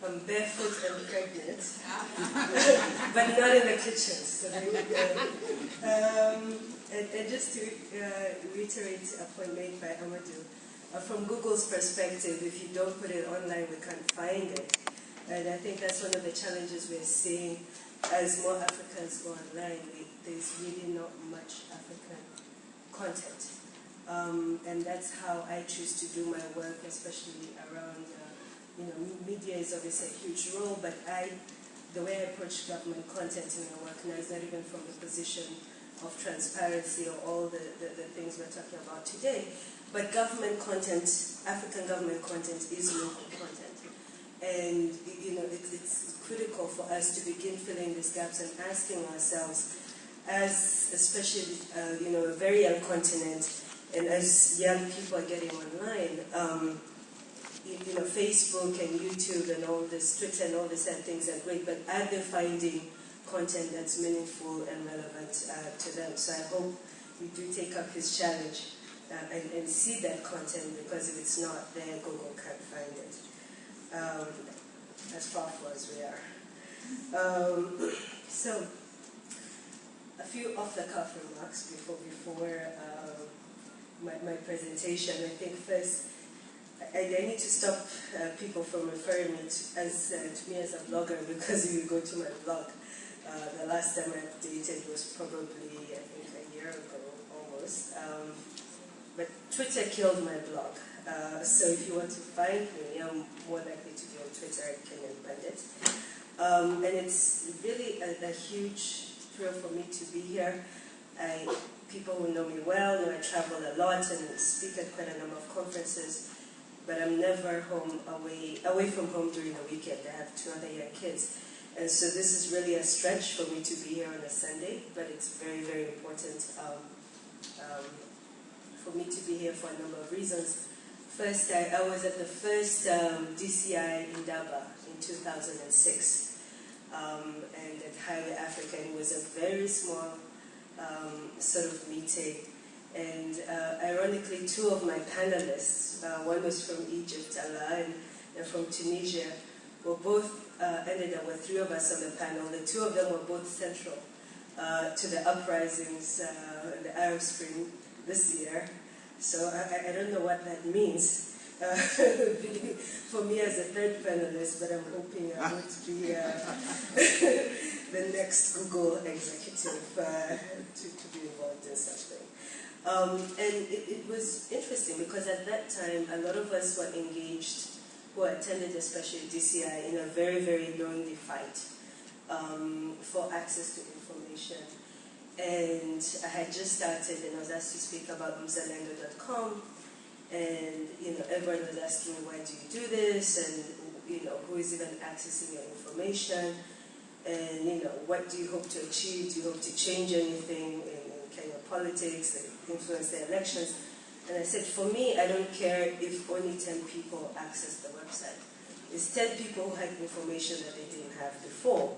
I'm barefoot and pregnant, but not in the kitchen, so there you go. And just to reiterate a point made by Amadou, from Google's perspective, if you don't put it online, we can't find it. And I think that's one of the challenges we're seeing as more Africans go online. There's really not much African content. And that's how I choose to do my work, especially around, media is obviously a huge role, but the way I approach government content in my work now is not even from the position of transparency or all the things we're talking about today, but government content, African government content is local content. And, it's critical for us to begin filling these gaps and asking ourselves, as especially, a very young continent, and as young people are getting online, Facebook and YouTube and all this, Twitter and all these things are great, but are they finding content that's meaningful and relevant to them? So I hope you do take up his challenge and see that content, because if it's not there, Google can't find it. As powerful as we are. So, a few off-the-cuff remarks before my presentation. I think first, I need to stop people from referring me to me as a blogger, because if you go to my blog, the last time I updated was probably, I think, a year ago, almost. But Twitter killed my blog. So if you want to find me, I'm more likely to be on Twitter at Kenyan Bandit. And it's really a huge thrill for me to be here. People who know me well know I travel a lot and speak at quite a number of conferences, but I'm never away from home during the weekend. I have 2 other young kids. And so this is really a stretch for me to be here on a Sunday, but it's very, very important for me to be here for a number of reasons. First, I was at the first DCI in Daba in 2006, and at Highway Africa. It was a very small sort of meeting, and ironically, 2 of my panelists, one was from Egypt, Allah, and from Tunisia, were both ended up with 3 of us on the panel. The 2 of them were both central to the uprisings, the Arab Spring this year. So I don't know what that means for me as a 3rd panelist, but I'm hoping I would be the next Google executive to be involved in something. And it was interesting, because at that time, a lot of us were engaged, who attended especially DCI, in a very, very lonely fight for access to information. And I had just started, and I was asked to speak about Mzalendo.com, and everyone was asking me, why do you do this, and who is even accessing your information, and what do you hope to achieve? Do you hope to change anything in Kenya politics, influence the elections? And I said, for me, I don't care if only 10 people access the website. It's 10 people who had information that they didn't have before,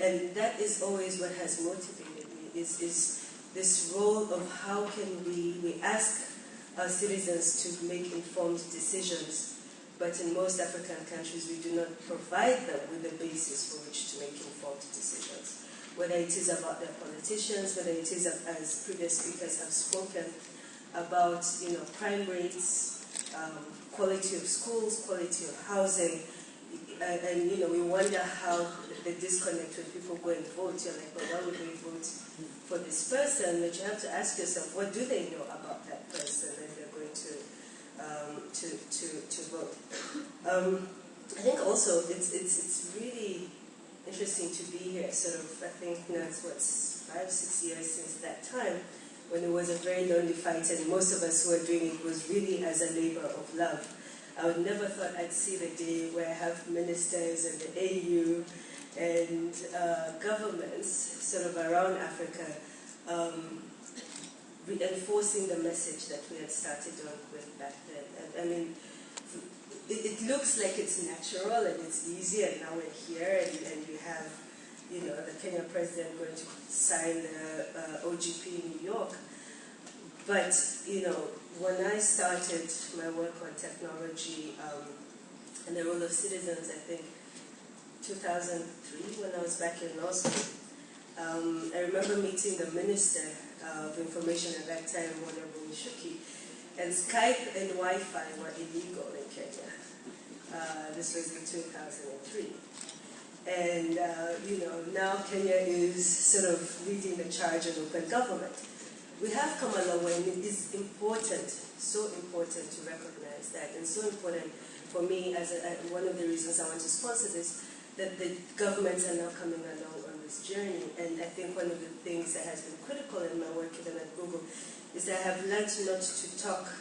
and that is always what has motivated me. Is this role of how can we ask our citizens to make informed decisions, but in most African countries we do not provide them with the basis for which to make informed decisions. Whether it is about their politicians, whether it is, as previous speakers have spoken, about crime rates, quality of schools, quality of housing, and we wonder how the disconnect when people go and vote. You're like, well, why would we vote for this person? But you have to ask yourself, what do they know about that person, and they're going to vote. I think also it's really interesting to be here. Sort of, I think now it's 5-6 years since that time, when it was a very lonely fight, and most of us who were doing it was really as a labor of love. I would never thought I'd see the day where I have ministers and the AU and governments sort of around Africa reinforcing the message that we had started on with back then. I mean, it looks like it's natural and it's easy, and now we're here, and you have, the Kenyan president going to sign the OGP in New York. But, when I started my work on technology and the role of citizens, I think 2003 when I was back in law school. I remember meeting the Minister of Information at that time, Honorable Mishuki, and Skype and Wi-Fi were illegal in Kenya. This was in 2003. And, now Kenya is sort of leading the charge on open government. We have come a long way, and it is important, so important to recognize that, and so important for me as one of the reasons I want to sponsor this, that the governments are now coming along on this journey. And I think one of the things that has been critical in my work even at Google is that I have learned not to talk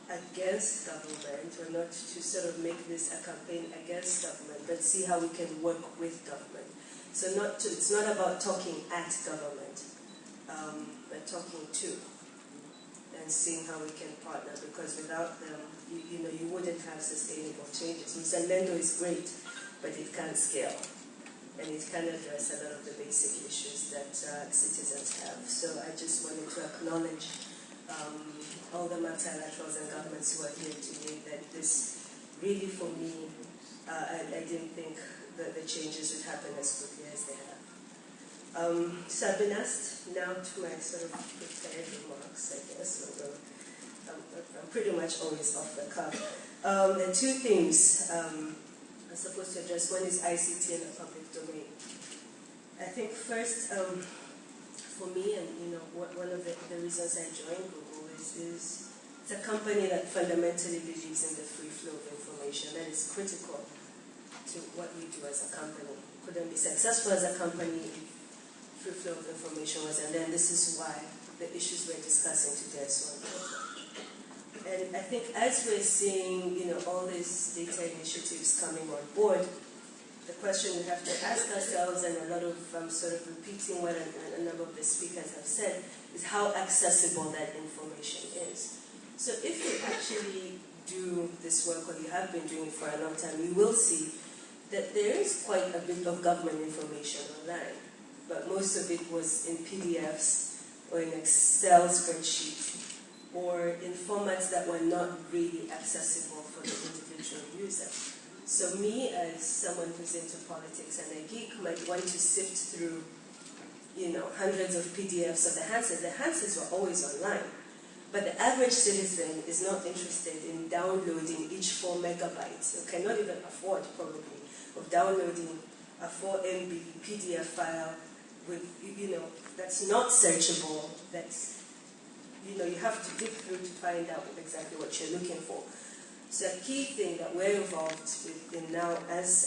against government, or not to sort of make this a campaign against government, but see how we can work with government. So it's not about talking at government, but talking to, and seeing how we can partner, because without them, you wouldn't have sustainable changes. Mzalendo is great, but it can't scale, and it can't address a lot of the basic issues that citizens have. So I just wanted to acknowledge all the multilaterals and governments who are here today, that this really, for me, I didn't think that the changes would happen as quickly as they have. So I've been asked now to my sort of prepared remarks, I guess. I'm pretty much always off the cuff. There are two themes I'm supposed to address. One is ICT and the public domain. I think first, for me, and one of the reasons I joined Google is it's a company that fundamentally believes in the free flow of information. That is critical to what we do as a company. We couldn't be successful as a company if free flow of information was, and then this is why the issues we're discussing today are so important. And I think as we're seeing, all these data initiatives coming on board, the question we have to ask ourselves, and a lot of sort of repeating what a number of the speakers have said, is how accessible that information is. So if you actually do this work, or you have been doing it for a long time, you will see that there is quite a bit of government information online, but most of it was in PDFs or in Excel spreadsheets, or in formats that were not really accessible for the individual user. So me, as someone who's into politics and a geek, might want to sift through, hundreds of PDFs of the handsets. The handsets were always online, but the average citizen is not interested in downloading each 4 megabytes, or cannot even afford, probably, of downloading a 4 MB PDF file with, that's not searchable, that's, you have to dig through to find out exactly what you're looking for. So a key thing that we're involved with in now as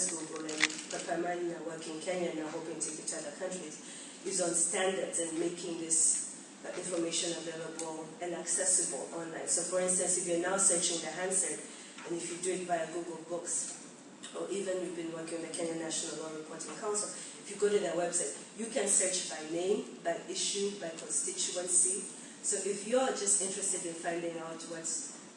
Google, and primarily our work in Kenya and now hoping to take it to other countries, is on standards and making this information available and accessible online. So for instance, if you're now searching the handset, and if you do it via Google Books, or even we've been working with the Kenya National Law Reporting Council, if you go to their website, you can search by name, by issue, by constituency. So if you're just interested in finding out what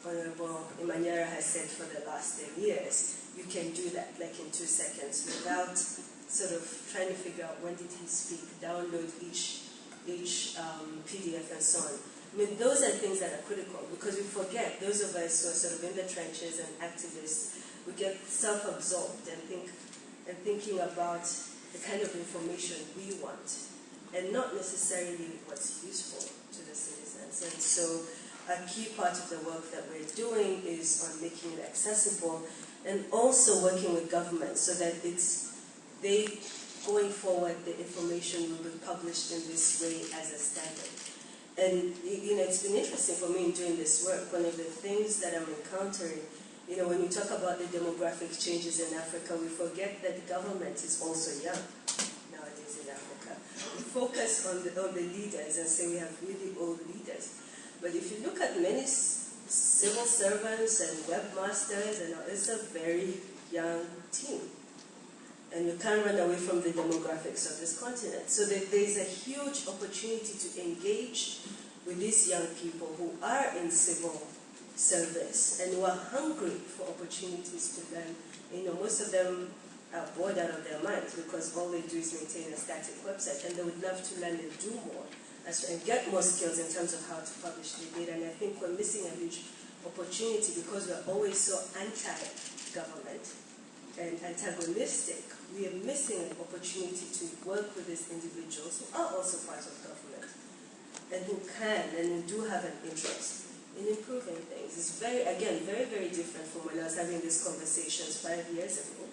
Honorable Imanyara has said for the last 10 years, you can do that like in 2 seconds without sort of trying to figure out when did he speak, download each PDF and so on. I mean, those are things that are critical, because we forget, those of us who are sort of in the trenches and activists, we get self-absorbed and thinking about the kind of information we want, and not necessarily what's useful to the citizens. And so a key part of the work that we're doing is on making it accessible, and also working with government so that going forward, the information will be published in this way as a standard. And it's been interesting for me in doing this work. One of the things that I'm encountering, when we talk about the demographic changes in Africa, we forget that the government is also young nowadays in Africa. We focus on the leaders and say we have really old leaders. But if you look at many civil servants and webmasters, it's a very young team. And you can't run away from the demographics of this continent. So there's a huge opportunity to engage with these young people who are in civil service and who are hungry for opportunities to learn. Most of them are bored out of their minds because all they do is maintain a static website, and they would love to learn and do more and get more skills in terms of how to publish the data. And I think we're missing a huge opportunity because we're always so anti-government and antagonistic, we are missing an opportunity to work with these individuals who are also part of government and who can and do have an interest in improving things. It's very, again, very, very different from when I was having these conversations 5 years ago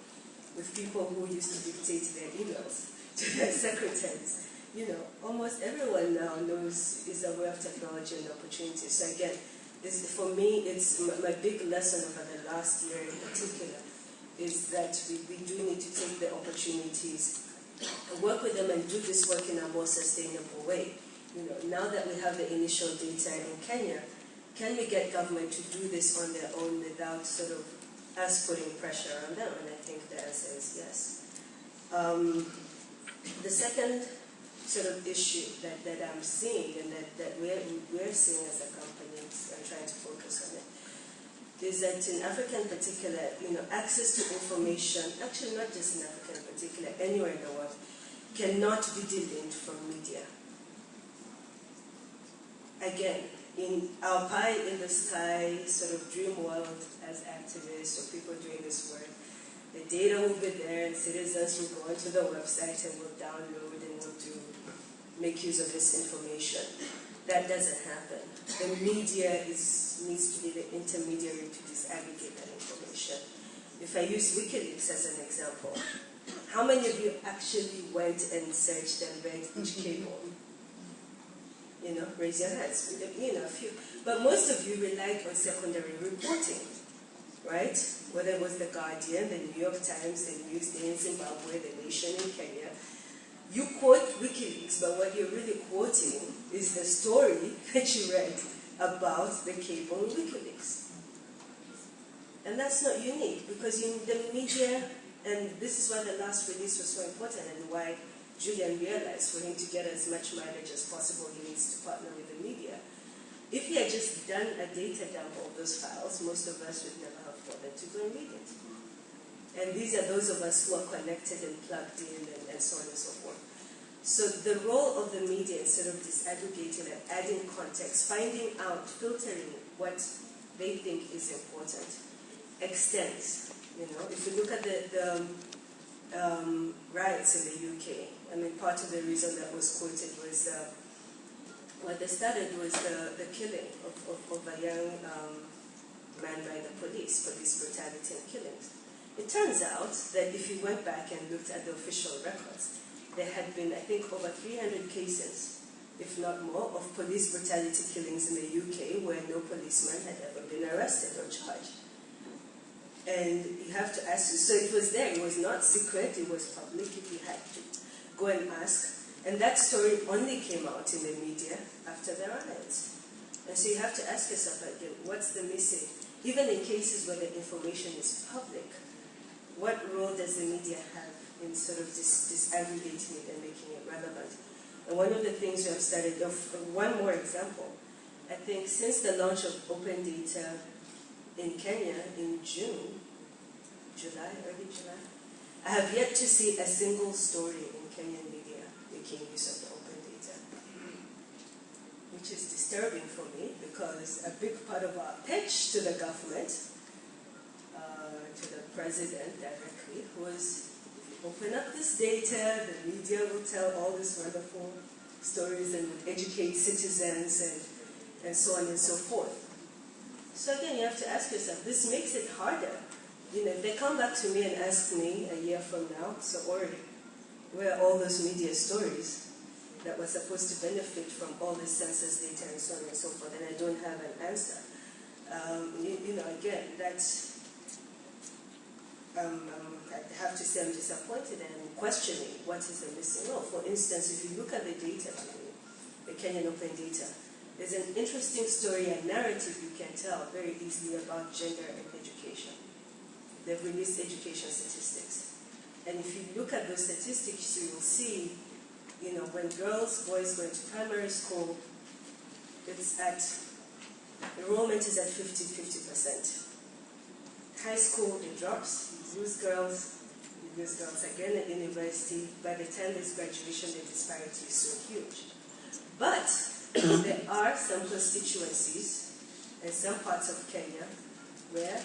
with people who used to dictate their emails to their secretaries. You know, almost everyone now knows, is aware of technology and opportunities. So again, for me, it's my big lesson over the last year in particular, is that we do need to take the opportunities, work with them and do this work in a more sustainable way. You know, now that we have the initial data in Kenya, can we get government to do this on their own without sort of us putting pressure on them? And I think the answer is yes. The second sort of issue that I'm seeing and that we're seeing as a company, and trying to focus on it, is that in Africa in particular, you know, access to information, actually not just in Africa in particular, anywhere in the world, cannot be delinked from media. Again, in our pie in the sky sort of dream world as activists or people doing this work, the data will be there and citizens will go onto the website and will download and will make use of this information. That doesn't happen. The media needs to be the intermediary to disaggregate that information. If I use WikiLeaks as an example, how many of you actually went and searched and read each cable? You know, raise your hands. You know, a few. But most of you relied on secondary reporting, right? Whether it was The Guardian, the New York Times, the Newsday in Zimbabwe, the Nation in Kenya. You quote WikiLeaks, but what you're really quoting is the story that you read about the cable in WikiLeaks. And that's not unique, because the media, and this is why the last release was so important and why Julian realized for him to get as much mileage as possible, he needs to partner with the media. If he had just done a data dump of those files, most of us would never have bothered to go and read it. And these are those of us who are connected and plugged in and so on and so forth. So the role of the media, instead of disaggregating and adding context, finding out, filtering what they think is important, extends. You know, if you look at the riots in the UK, I mean, part of the reason that was quoted was what they started was the killing of a young man by the police brutality and killings. It turns out that if you went back and looked at the official records, there had been, I think, over 300 cases, if not more, of police brutality killings in the UK where no policeman had ever been arrested or charged. And you have to ask, so it was there, it was not secret, it was public, if you had to go and ask. And that story only came out in the media after the riots. And so you have to ask yourself again, what's the missing? Even in cases where the information is public, what role does the media have in sort of disaggregating it and making it relevant? And one of the things we have started, one more example, I think since the launch of open data in Kenya in early July, I have yet to see a single story in Kenyan media making use of the open data, which is disturbing for me because a big part of our pitch to the government, to the president directly, was open up this data, the media will tell all these wonderful stories and would educate citizens and so on and so forth. So again, you have to ask yourself, this makes it harder. You know, if they come back to me and ask me a year from now, so Ory, where are all those media stories that were supposed to benefit from all this census data and so on and so forth, and I don't have an answer. You know, again, that's, I have to say I'm disappointed and I'm questioning what is the missing role. For instance, if you look at the data today, the Kenyan open data, there's an interesting story and narrative you can tell very easily about gender and education. They've released education statistics. And if you look at those statistics, you will see, you know, when boys go into primary school, it's at, enrollment is at 50%. High school, it drops. You lose girls again at university. By the time there's graduation, the disparity is so huge. But there are some constituencies and some parts of Kenya where